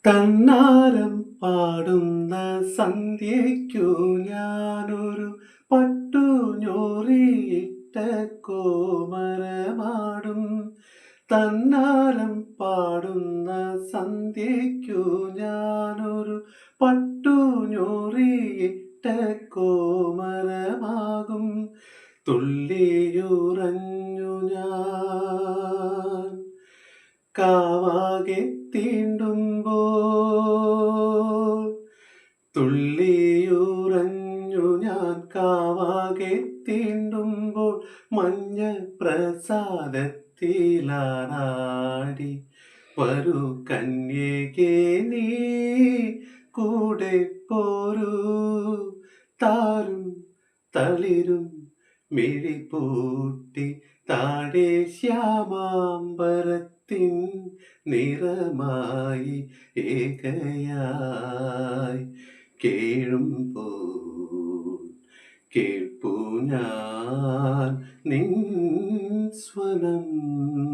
തന്നാരം പാടുന്ന സന്ധ്യയ്ക്കു ഞാനൊരു പട്ടു ഞൊറിയിട്ട കോമരമാടും. തന്നാരം പാടുന്ന സന്ധ്യയ്ക്കു ഞാനൊരു പട്ടു ഞൊറിയിട്ട കോമരമാകും. തുള്ളിയുറഞ്ഞു ഞാൻ കാവാകെ തീണ്ടുമ്പോൾ, തുള്ളിയുറഞ്ഞു ഞാൻ കാവാകെ തീണ്ടുമ്പോൾ, മഞ്ഞ പ്രസാദത്തിലാറാടി വരൂ കന്യകേ നീ കൂടെ പോരൂ. താരും തളിരും മിഴിപൂട്ടി താഴെ ശ്യാമാംബരത്തിൻ നിറമായി ഏകയായി കേഴുമ്പോൾ കേൾപ്പു ഞാൻ നിൻ സ്വനം.